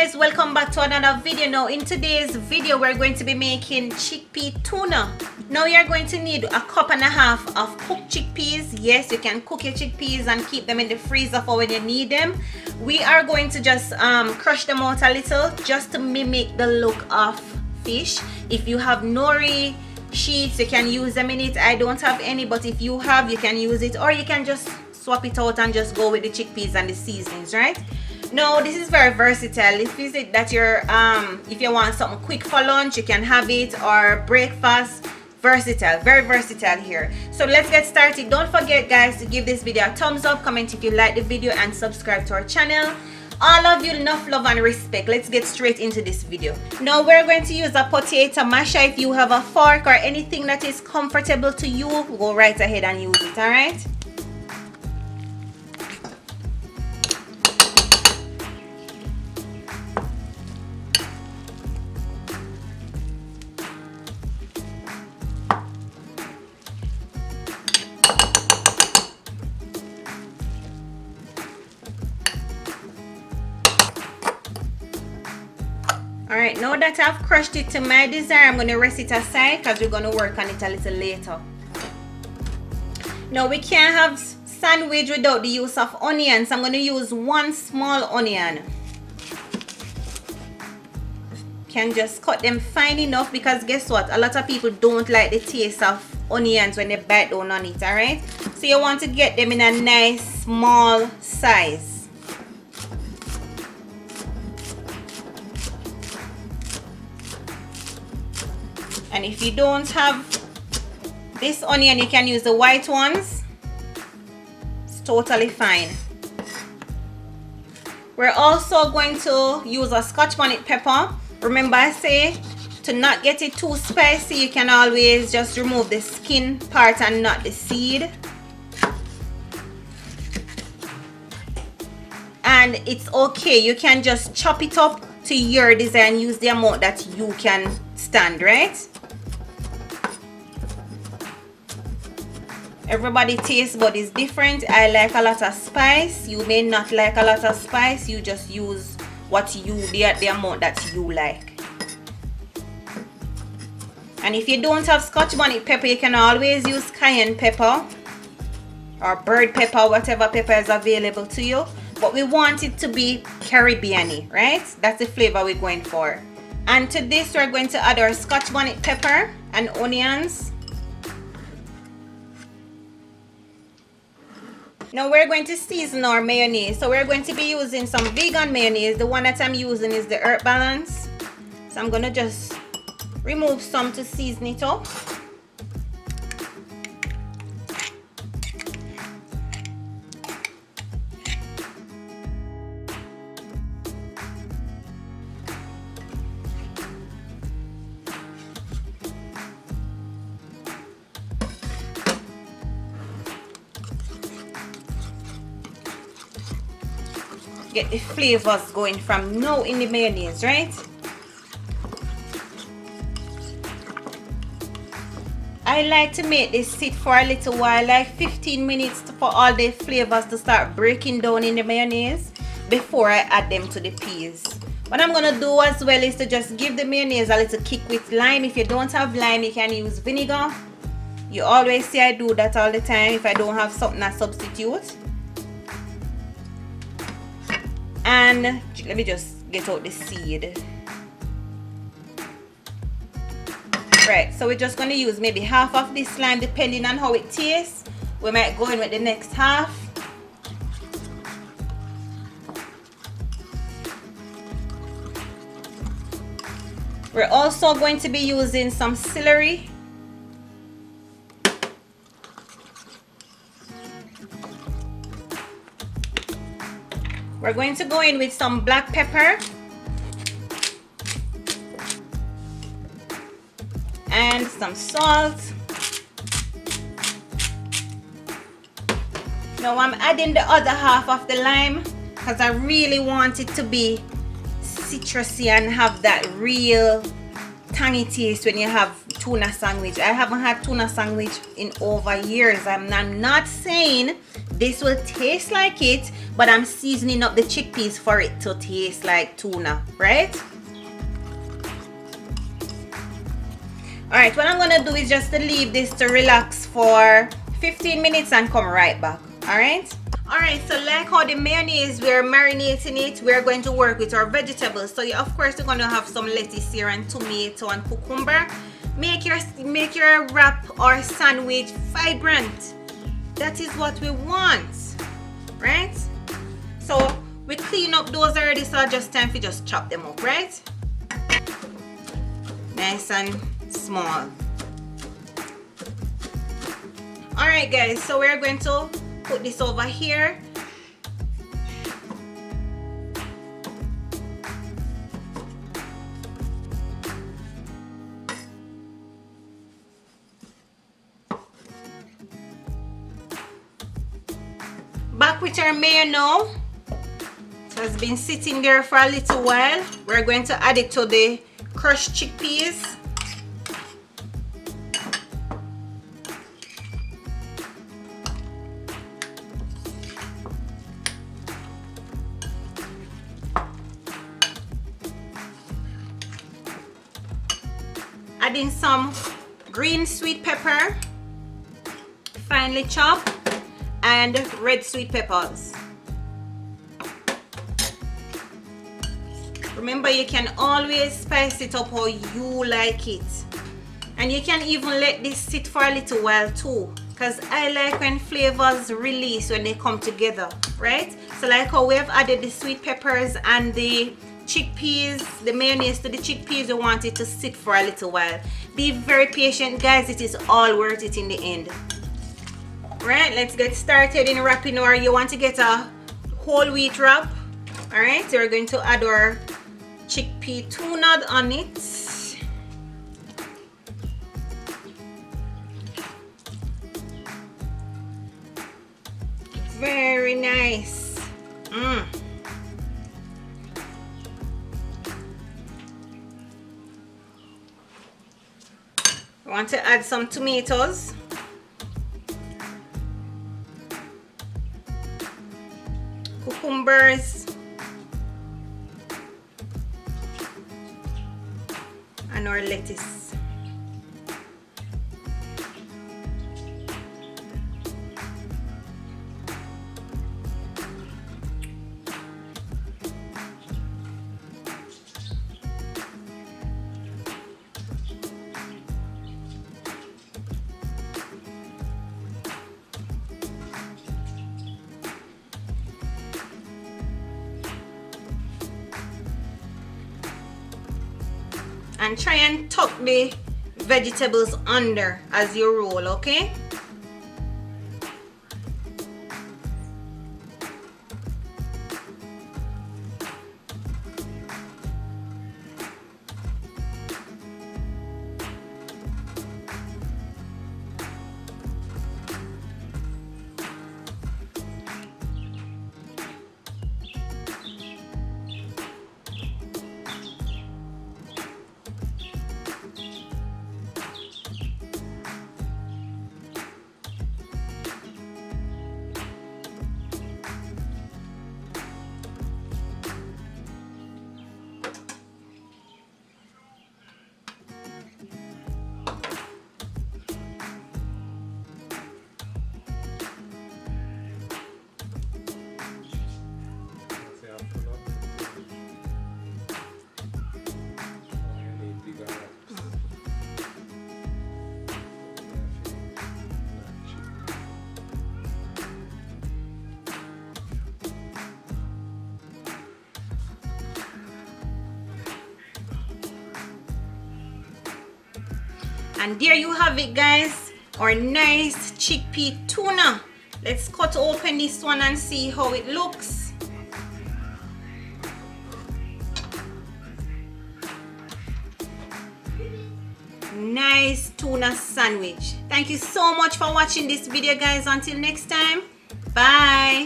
guys, welcome back to another video. Now in today's video we're going to be making chickpea tuna. Now you're going to need a cup and a half of cooked chickpeas. Yes, you can cook your chickpeas and keep them in the freezer for when you need them. We are going to just crush them out a little just to mimic the look of fish. If you have nori sheets, you can use them in it. I don't have any, but if you have, you can use it, or you can just swap it out and just go with the chickpeas and the seasonings, right? No, this is very versatile. If is it that you're if you want something quick for lunch, you can have it, or breakfast. Versatile, very versatile here. So let's get started. Don't forget guys to give this video a thumbs up, comment if you like the video, and subscribe to our channel. All of you, enough love and respect. Let's get straight into this video. Now we're going to use a potato masher. If you have a fork or anything that is comfortable to you, go right ahead and use it. All right. Alright, now that I've crushed it to my desire, I'm going to rest it aside because we're going to work on it a little later. Now we can't have sandwich without the use of onions. I'm going to use one small onion. Can just cut them fine enough because guess what? A lot of people don't like the taste of onions when they bite down on it, alright? So you want to get them in a nice small size. And if you don't have this onion, you can use the white ones. It's totally fine. We're also going to use a Scotch bonnet pepper. Remember I say to not get it too spicy, you can always just remove the skin part and not the seed. And it's okay, you can just chop it up to your desire and use the amount that you can stand, right? Everybody taste bud is different. I like a lot of spice. You may not like a lot of spice. You just use what you the amount that you like. And if you don't have Scotch bonnet pepper, you can always use cayenne pepper or bird pepper, whatever pepper is available to you. But we want it to be Caribbean-y, right? That's the flavor we're going for. And to this we're going to add our Scotch bonnet pepper and onions. Now we're going to season our mayonnaise. So we're going to be using some vegan mayonnaise. The one that I'm using is the Earth Balance. So I'm going to just remove some to season it up. Get the flavors going from now in the mayonnaise, right? I like to make this sit for a little while, like 15 minutes for all the flavors to start breaking down in the mayonnaise before I add them to the peas. What I'm gonna do as well is to just give the mayonnaise a little kick with lime. If you don't have lime, you can use vinegar. You always see I do that all the time if I don't have something to substitute. And let me just get out the seed. Right, so we're just going to use maybe half of this lime depending on how it tastes. We might go in with the next half. We're also going to be using some celery. We're going to go in with some black pepper and some salt. Now I'm adding the other half of the lime because I really want it to be citrusy and have that real tangy taste when you have tuna sandwich. I haven't had tuna sandwich in over years. I'm not saying this will taste like it, but I'm seasoning up the chickpeas for it to taste like tuna, right? Alright, what I'm gonna do is just to leave this to relax for 15 minutes and come right back. Alright? Alright, so like how the mayonnaise, we're marinating it, we're going to work with our vegetables. So yeah, of course you're gonna have some lettuce here and tomato and cucumber. Make your wrap or sandwich vibrant. That is what we want, right? So we clean up those already, so just time to just chop them up, right? Nice and small. All right guys, so we're going to put this over here. Back with our mayo now. It has been sitting there for a little while. We're going to add it to the crushed chickpeas. Adding some green sweet pepper, finely chopped, and red sweet peppers. Remember, you can always spice it up how you like it, and you can even let this sit for a little while too, because I like when flavors release when they come together, right? So like how we have added the sweet peppers and the chickpeas, the mayonnaise to the chickpeas, you want it to sit for a little while. Be very patient guys, it is all worth it in the end. Right, let's get started in wrapping. Or you want to get a whole wheat wrap. All right, so we're going to add our chickpea tuna on it. Very nice. I want to add some tomatoes. Cucumbers. And our lettuce. And try and tuck the vegetables under as you roll, okay? And there you have it guys, our nice chickpea tuna. Let's cut open this one and see how it looks. Nice tuna sandwich. Thank you so much for watching this video guys. Until next time, bye.